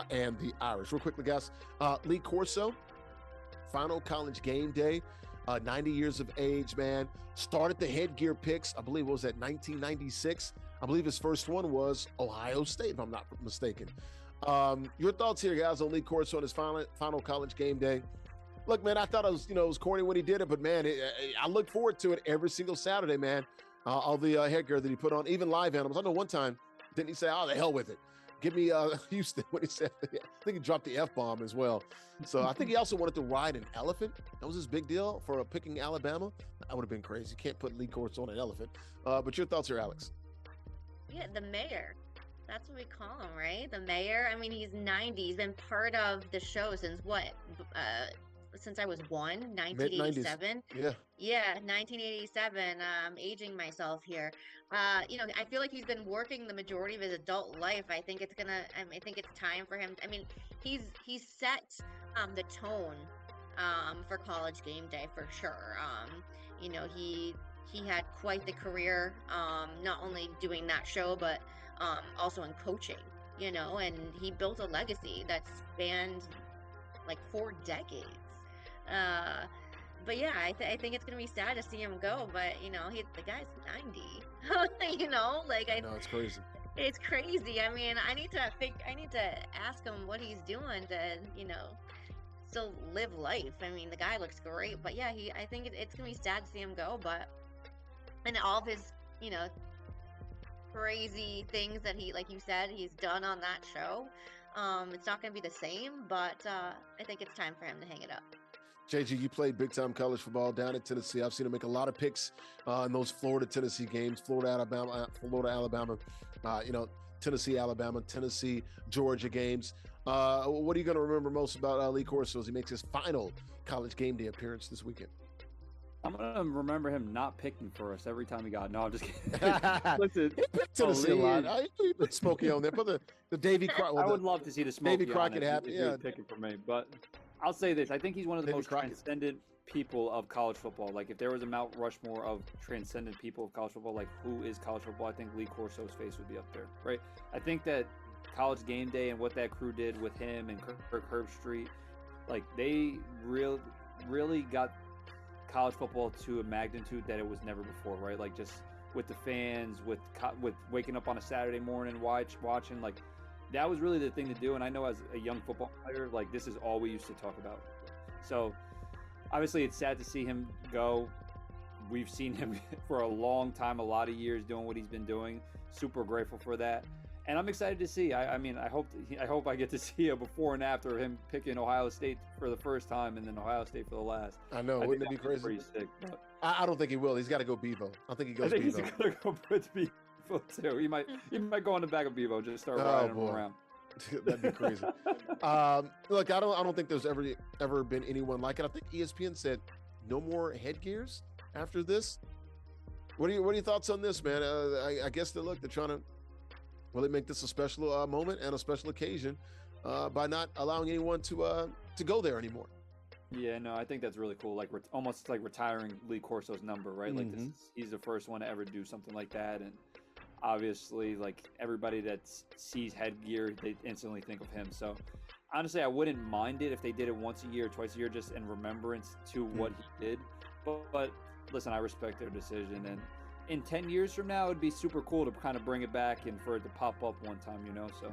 A: and the Irish. Real quickly, guys, Lee Corso. Final college game day, 90 years of age, man. Started the headgear picks, I believe, what was that, 1996? I believe his first one was Ohio State, if I'm not mistaken. Your thoughts here, guys, on Lee Corso on his final college game day. Look, man, I thought it was corny when he did it, but, man, I look forward to it every single Saturday, man. All the headgear that he put on, even live animals. I know one time, didn't he say, oh, the hell with it. Give me Houston when he said, I think he dropped the F-bomb as well. So I think he also wanted to ride an elephant. That was his big deal for picking Alabama. That would have been crazy. You can't put Lee Corso on an elephant. But your thoughts here, Alex?
C: Yeah, the mayor. That's what we call him, right? The mayor. I mean, he's 90. He's been part of the show since what? Since I was
A: Mid 90s.
C: 1987.
A: Yeah.
C: Yeah, 1987. Aging myself here. You know, I feel like he's been working the majority of his adult life. I think it's time for him. I mean, he's set the tone for College Game Day for sure. You know, he had quite the career, not only doing that show, but also in coaching, you know, and he built a legacy that spanned like 4 decades. But yeah, I think it's gonna be sad to see him go. But you know, the guy's 90. You know, like
A: No, it's crazy.
C: it's crazy. I mean, I need to ask him what he's doing to, you know, still live life. I mean, the guy looks great, but yeah, I think it's gonna be sad to see him go. But and all of his, you know, crazy things that he, like you said, he's done on that show. It's not going to be the same, but I think it's time for him to hang it up.
A: JG, you played big-time college football down in Tennessee. I've seen him make a lot of picks in those Florida-Tennessee games, Florida-Alabama, you know, Tennessee-Alabama, Tennessee-Georgia games. What are you going to remember most about Lee Corso as he makes his final College Game Day appearance this weekend?
B: I'm gonna remember him not picking for us every time he got. No, I'm just kidding. Listen,
A: he picked Tennessee a lot. He put Smokey on there. Put the Davy Crockett.
B: I would love to see the Smokey
A: Davy Crockett happen. Yeah,
B: picking for me. But I'll say this: I think he's one of the
A: Davy
B: most
A: Crockett.
B: transcendent people of college football. Like, if there was a Mount Rushmore of transcendent people of college football, like who is college football, I think Lee Corso's face would be up there, right? I think that College Game Day and what that crew did with him and Kirk Herbstreit, like they really got college football to a magnitude that it was never before, right? Like, just with the fans, with waking up on a Saturday morning watching, like that was really the thing to do. And I know as a young football player, like this is all we used to talk about. So obviously it's sad to see him go. We've seen him for a long time, a lot of years doing what he's been doing. Super grateful for that. And I'm excited to see. I mean, I hope I get to see a before and after him picking Ohio State for the first time and then Ohio State for the last.
A: I know. Wouldn't it be crazy?
B: Pretty sick. But
A: I don't think he will. He's got to go Bevo. I think he goes
B: I think
A: Bevo.
B: he's going to go with Bevo too. He might go on the back of Bevo, just start riding him around.
A: That'd be crazy. Look, I don't think there's ever been anyone like it. I think ESPN said no more headgears after this. What are your thoughts on this, man? I guess they're trying to really make this a special moment and a special occasion by not allowing anyone to go there anymore.
B: Yeah, no, I think that's really cool. Like, almost like retiring Lee Corso's number, right? Like, he's the first one to ever do something like that, and obviously, like, everybody that sees headgear, they instantly think of him. So, honestly, I wouldn't mind it if they did it once a year, twice a year, just in remembrance to what he did. But listen, I respect their decision, and in 10 years from now, it'd be super cool to kind of bring it back and for it to pop up one time, you know. So,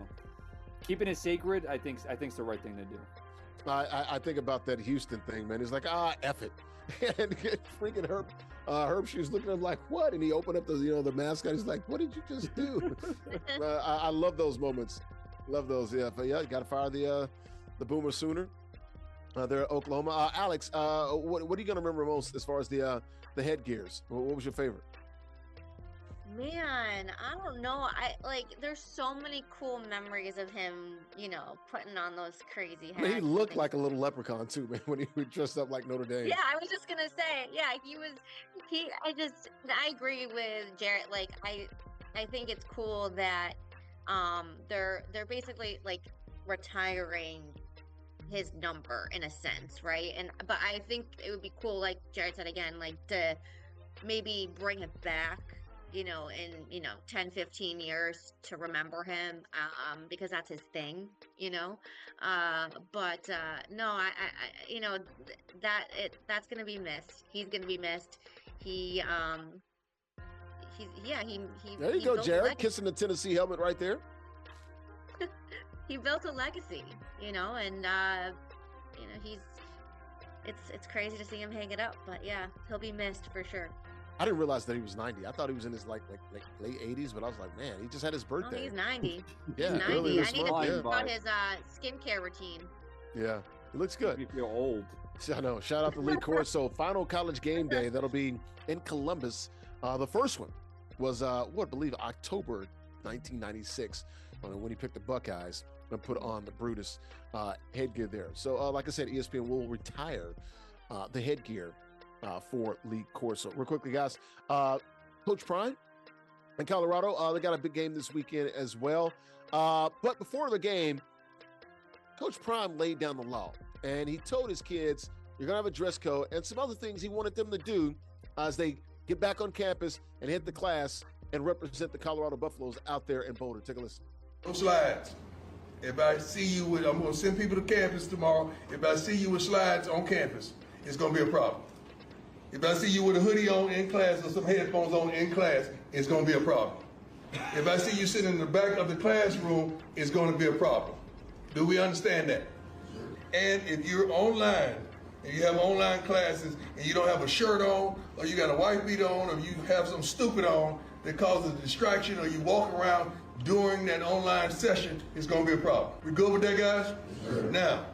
B: keeping it sacred, I think's the right thing to do.
A: I think about that Houston thing, man. He's like, F it. And freaking Herb Shoes looking at him like, what? And he opened up the mascot. He's like, what did you just do? I love those moments. Love those. Yeah. But yeah, you got to fire the Boomer Sooner. They're at Oklahoma. Alex, what are you going to remember most as far as the headgears? What was your favorite?
C: Man, I don't know. There's so many cool memories of him, you know, putting on those crazy hats.
A: He looked like a little leprechaun too, man, when he was dressed up like Notre Dame.
C: Yeah, I was just gonna say, yeah, I agree with Jarrett. Like, I think it's cool that they're basically like retiring his number in a sense, right? But I think it would be cool, like Jarrett said again, like to maybe bring it back, you know, in 10, 15 years to remember him, because that's his thing, you know. But no, I you know, that's gonna be missed. He's gonna be missed. He
A: there you go, Jarrett, kissing the Tennessee helmet right there.
C: He built a legacy, you know, and you know, it's crazy to see him hang it up, but yeah, he'll be missed for sure.
A: I didn't realize that he was 90. I thought he was in his like late 80s, but I was like, man, he just had his birthday.
C: Oh, he's 90.
A: Yeah,
C: he's 90.
A: earlier
C: I
A: this
C: need to
A: month.
C: think about his skincare routine.
A: Yeah, he looks good.
B: You feel old.
A: I know. Shout out to Lee Corso. Final College Game Day. That'll be in Columbus. The first one was, I believe October 1996. when he picked the Buckeyes and put on the Brutus headgear there. So, like I said, ESPN will retire the headgear for Lee Corso. Real quickly, guys, Coach Prime in Colorado, they got a big game this weekend as well. But before the game, Coach Prime laid down the law, and he told his kids, you're going to have a dress code and some other things he wanted them to do as they get back on campus and hit the class and represent the Colorado Buffaloes out there in Boulder. Take a listen.
F: No slides. If I see you with, I'm going to send people to campus tomorrow. If I see you with slides on campus, it's going to be a problem. If I see you with a hoodie on in class or some headphones on in class, it's going to be a problem. If I see you sitting in the back of the classroom, it's going to be a problem. Do we understand that? And if you're online, and you have online classes, and you don't have a shirt on, or you got a white beat on, or you have some stupid on that causes a distraction, or you walk around during that online session, it's going to be a problem. We good with that, guys? Sure. Now.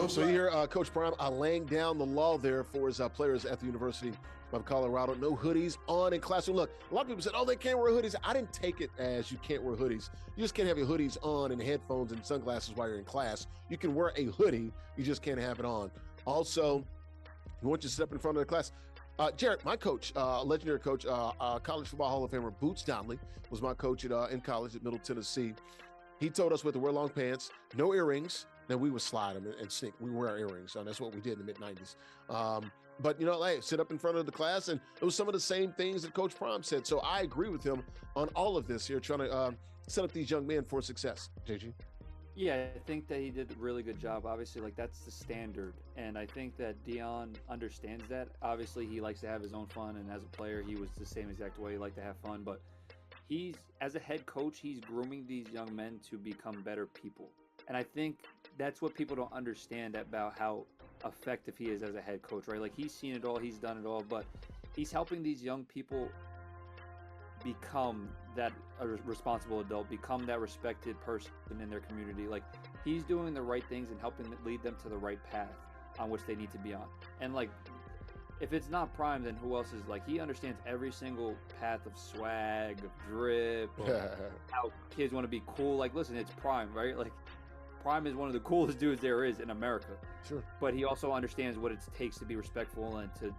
A: So you hear Coach Prime laying down the law there for his players at the University of Colorado. No hoodies on in class. So look, a lot of people said, oh, they can't wear hoodies. I didn't take it as you can't wear hoodies. You just can't have your hoodies on and headphones and sunglasses while you're in class. You can wear a hoodie. You just can't have it on. Also, we want you to step in front of the class. Jarrett, my coach, legendary coach, College Football Hall of Famer Boots Donnelly was my coach in college at Middle Tennessee. He told us we had to wear long pants, no earrings. Then we would slide them and sneak. We wear our earrings, and that's what we did in the mid-'90s. But, hey, sit up in front of the class, and it was some of the same things that Coach Prime said. So I agree with him on all of this here, trying to set up these young men for success. JG?
B: Yeah, I think that he did a really good job. Obviously, that's the standard, and I think that Dion understands that. Obviously, he likes to have his own fun, and as a player, he was the same exact way. He liked to have fun, but as a head coach, he's grooming these young men to become better people. And I think that's what people don't understand about how effective he is as a head coach, right? He's seen it all, he's done it all, but he's helping these young people become that responsible adult, become that respected person in their community. He's doing the right things and helping lead them to the right path on which they need to be on. And if it's not Prime, then who else is he understands every single path of swag, of drip, how kids want to be cool. Listen, it's Prime, right? Prime is one of the coolest dudes there is in America.
A: Sure.
B: But he also understands what it takes to be respectful and to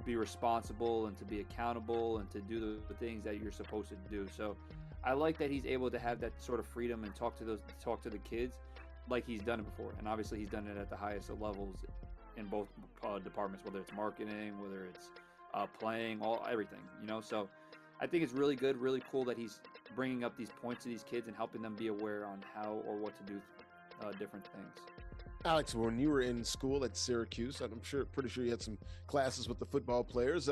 B: be responsible and to be accountable and to do the things that you're supposed to do. So I like that he's able to have that sort of freedom and talk to the kids like he's done it before. And obviously he's done it at the highest of levels in both departments, whether it's marketing, whether it's playing, everything, So I think it's really good, really cool that he's bringing up these points to these kids and helping them be aware on how or what to do different things.
A: Alex, when you were in school at Syracuse, I'm pretty sure you had some classes with the football players.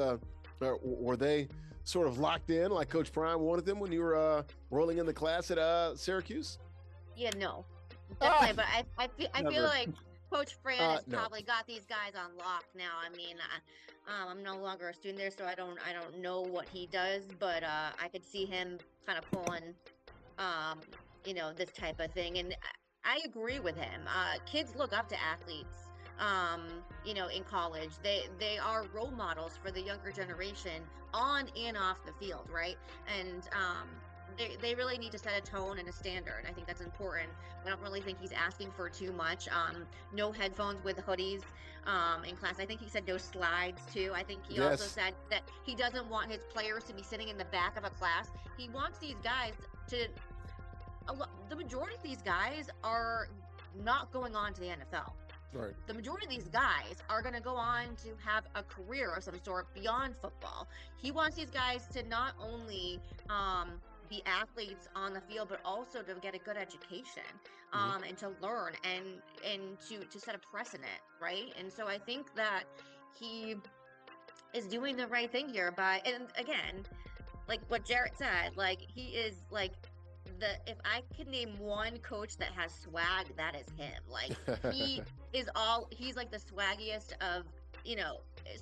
A: Were they sort of locked in like Coach Prime wanted them when you were rolling in the class at Syracuse?
C: Yeah, no, definitely. But I feel like Coach Fran has probably got these guys on lock now. I mean, I'm no longer a student there, so I don't know what he does, but I could see him kind of pulling, this type of thing. And I agree with him. Kids look up to athletes, in college. They are role models for the younger generation on and off the field, right? And they really need to set a tone and a standard. I think that's important. I don't really think he's asking for too much. No headphones with hoodies in class. I think he said no slides too. I think he also said that he doesn't want his players to be sitting in the back of a class. He wants these guys to the majority of these guys are not going on to the NFL.
A: Right.
C: The majority of these guys are going to go on to have a career of some sort beyond football. He wants these guys to not only be athletes on the field, but also to get a good education and to learn and to set a precedent, right? And so I think that he is doing the right thing here and again, what Jarrett said, he is if I could name one coach that has swag, that is him. He is he's the swaggiest of,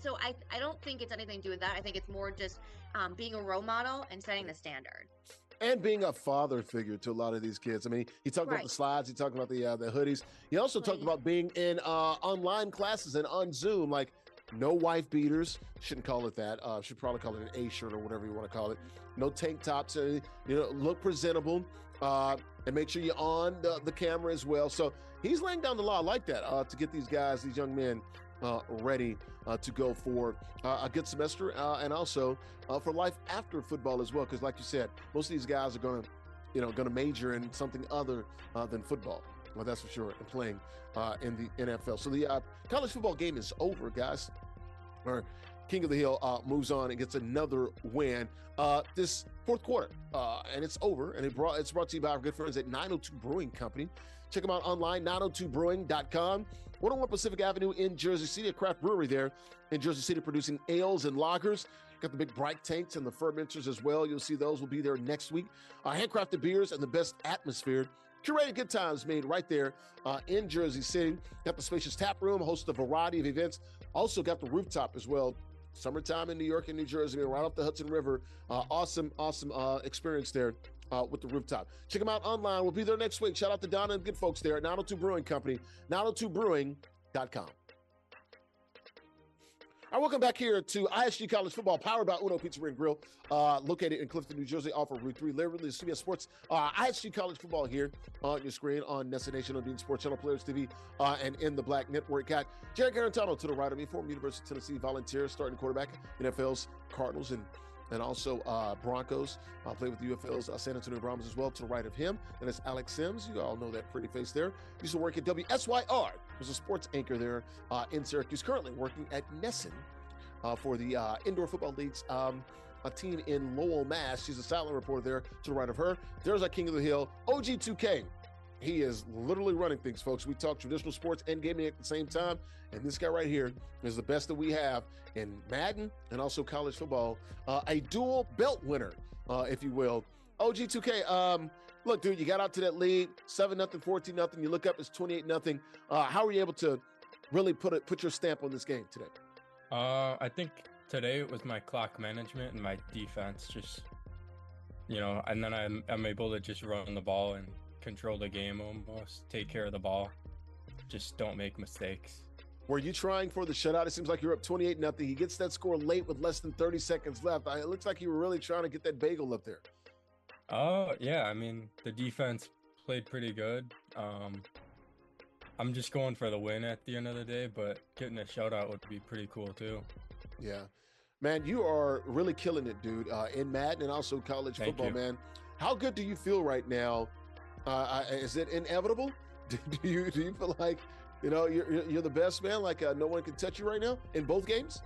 C: so I don't think it's anything to do with that. I think it's more just being a role model and setting the standard.
A: And being a father figure to a lot of these kids. I mean, he talked about the slides, he talked about the hoodies. He also talked about being in online classes and on Zoom. No wife beaters. Shouldn't call it that. Should probably call it an A shirt or whatever you want to call it. No tank tops. Look presentable. And make sure you're on the camera as well. So he's laying down the law like that to get these guys, these young men, ready to go for a good semester and also for life after football as well. Because like you said, most of these guys are going to major in something other than football. Well, that's for sure, and playing in the NFL. So the college football game is over, guys. Our King of the Hill moves on and gets another win this fourth quarter, and it's over. And it's brought to you by our good friends at 902 Brewing Company. Check them out online, 902brewing.com. 101 Pacific Avenue in Jersey City, a craft brewery there in Jersey City producing ales and lagers. Got the big bright tanks and the fermenters as well. You'll see those will be there next week. Handcrafted beers and the best atmosphere. Curated good times made right there in Jersey City. Got the spacious tap room, host a variety of events. Also got the rooftop as well. Summertime in New York and New Jersey, right off the Hudson River. Awesome experience there with the rooftop. Check them out online. We'll be there next week. Shout out to Donna and good folks there at 902 Brewing Company, 902brewing.com. All right, welcome back here to ISG College Football, powered by Uno Pizzeria and Grill, located in Clifton, New Jersey, off of Route 3, literally CBS Sports. ISG College Football here on your screen on NESN Nation, on Being Sports Channel, Players TV, and in the Black Network. Got Jarrett Guarantano to the right of me, former University of Tennessee volunteer, starting quarterback, NFL's Cardinals and also Broncos. Played with the UFL's San Antonio Brahmas as well. To the right of him, and it's Alex Sims. You all know that pretty face there. Used to work at WSYR. Was a sports anchor there in Syracuse. Currently working at NESN for the Indoor Football League's a team in Lowell, Mass. She's a sideline reporter there to the right of her. There's our King of the Hill, OG2K. He is literally running things, folks. We talk traditional sports and gaming at the same time, and this guy right here is the best that we have in Madden and also college football. A dual belt winner, if you will. OG2K, look, dude, you got out to that lead, 7-0, 14-0. You look up, it's 28-0. How were you able to really put your stamp on this game today?
G: I think today it was my clock management and my defense, just, and then I'm able to just run the ball and control the game almost, take care of the ball, just don't make mistakes.
A: Were you trying for the shutout? It seems like you're up 28-0. He gets that score late with less than 30 seconds left. It looks like you were really trying to get that bagel up there.
G: Oh, yeah. I mean, the defense played pretty good. I'm just going for the win at the end of the day, but getting a shutout would be pretty cool too.
A: Yeah. Man, you are really killing it, dude, in Madden and also college football, man. How good do you feel right now? Is it inevitable? Do you feel like, you're the best, man? Like no one can touch you right now in both games?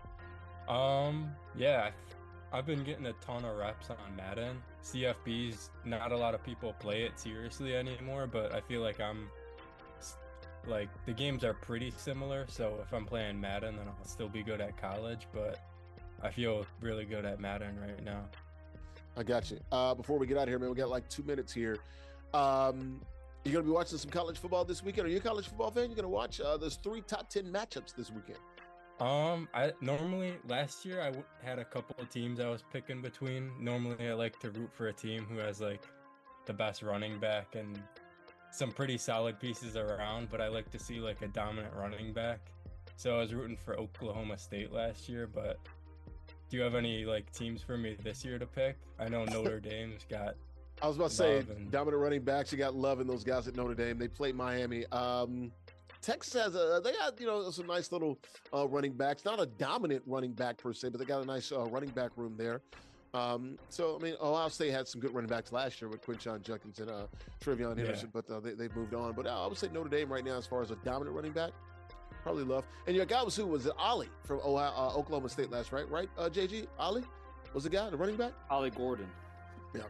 G: Yeah, I've been getting a ton of reps on Madden. CFBs, not a lot of people play it seriously anymore, but I feel like the games are pretty similar. So if I'm playing Madden, then I'll still be good at college, but I feel really good at Madden right now.
A: I got you. Before we get out of here, man, we got like 2 minutes here. You're going to be watching some college football this weekend. Are you a college football fan? You're going to watch there's 3 top 10 matchups this weekend.
G: I normally, last year I had a couple of teams I was picking between. Normally I like to root for a team who has like the best running back and some pretty solid pieces around, but I like to see like a dominant running back. So I was rooting for Oklahoma State last year, but do you have any like teams for me this year to pick? I know Notre Dame's got
A: I was about to say, dominant running backs. You got Love and those guys at Notre Dame. They played Miami. Texas has they got some nice little running backs. Not a dominant running back per se, but they got a nice running back room there. So I mean, Ohio State had some good running backs last year with Quinshon Judkins and Trevion Henderson, but they've moved on. But I would say Notre Dame right now, as far as a dominant running back, probably Love. And your guy was Ollie from Oklahoma State last, right? JG Ollie was the guy, the running back.
B: Ollie Gordon.
A: Yeah.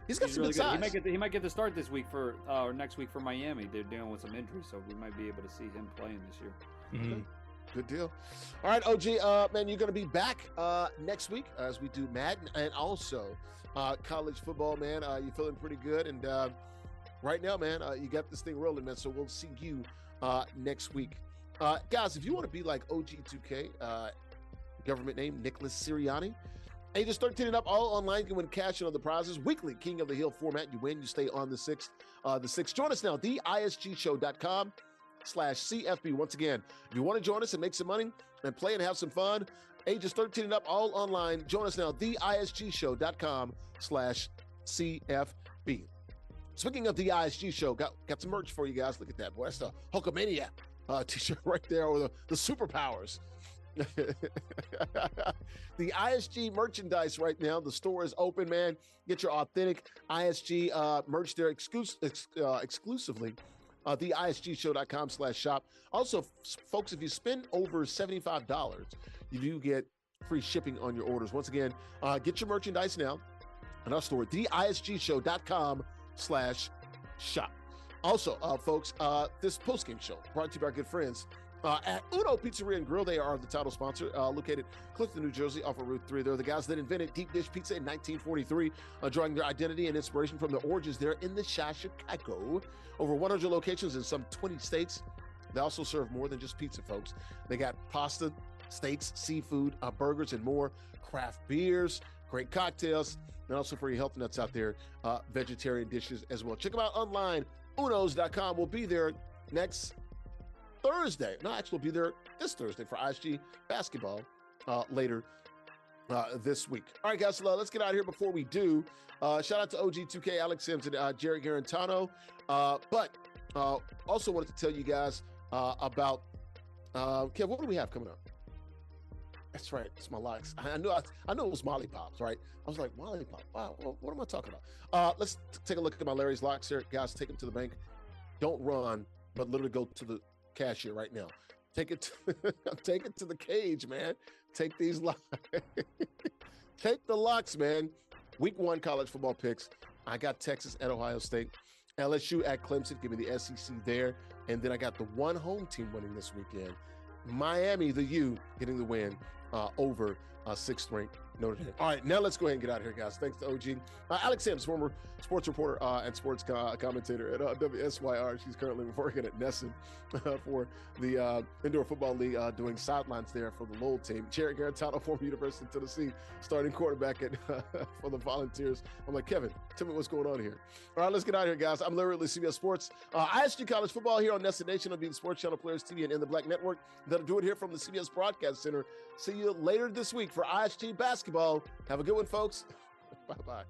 A: He's got some
B: really
A: good size.
B: He might get the start this week or next week for Miami. They're dealing with some injuries, so we might be able to see him playing this year.
G: Mm-hmm.
A: Okay. Good deal. All right, OG, man, you're going to be back next week as we do Madden and also college football, man. You're feeling pretty good. And right now, man, you got this thing rolling, man. So we'll see you next week. Guys, if you want to be like OG2K, government name, Nicholas Sirianni, ages 13 and up, all online. You can win cash and other prizes. Weekly King of the Hill format. You win, you stay on the sixth. Join us now, theisgshow.com/CFB. Once again, if you want to join us and make some money, and play and have some fun. Ages 13 and up, all online. Join us now, theisgshow.com/CFB. Speaking of the ISG show, got some merch for you guys. Look at that, boy. That's the Hulkamania t-shirt right there, or the superpowers. The ISG merchandise right now. The store is open, man. Get your authentic ISG merch there exclusively. theisgshow.com/shop. Also, folks, if you spend over $75, you do get free shipping on your orders. Once again, get your merchandise now in our store, theisgshow.com/shop. Also, folks, this postgame show brought to you by our good friends at Uno Pizzeria and Grill. They are the title sponsor, located Clifton, New Jersey, off of Route 3. They're the guys that invented deep dish pizza in 1943, drawing their identity and inspiration from the origins there in the Chicago. Over 100 locations in some 20 states. They also serve more than just pizza, folks. They got pasta, steaks, seafood, burgers, and more, craft beers, great cocktails, and also for your health nuts out there, vegetarian dishes as well. Check them out online, unos.com. We'll be there next Thursday. No, actually, we'll be there this Thursday for ISG basketball later this week. All right, guys, let's get out of here. Before we do, shout out to OG2K, Alex Sims, and Jarrett Guarantano. But also wanted to tell you guys about, Kev, what do we have coming up? That's right. It's my locks. I know it was Molly Pops, right? I was like, Molly Pop. Wow, what am I talking about? Let's take a look at my Larry's locks here. Guys, take them to the bank. Don't run, but literally go to the cashier right now. Take it to the cage, man. Take these locks. Take the locks, man. Week 1 college football picks. I got Texas at Ohio State. LSU at Clemson. Give me the SEC there. And then I got the one home team winning this weekend. Miami, the U, getting the win over 6th ranked Notre Dame. All right, now let's go ahead and get out of here, guys. Thanks to OG. Alex Sims, former sports reporter and sports commentator at WSYR. She's currently working at NESN for the Indoor Football League, doing sidelines there for the Lowell team. Jarrett Guarantano, former University of Tennessee, starting quarterback for the Volunteers. I'm like, Kevin, tell me what's going on here. All right, let's get out of here, guys. I'm Larry Ridley, CBS Sports. ISG College Football here on NESN Nation. I'll be the Sports Channel, Players TV, and In the Black Network. That'll do it here from the CBS Broadcast Center. See you later this week for ISG basketball. Have a good one, folks. Bye-bye.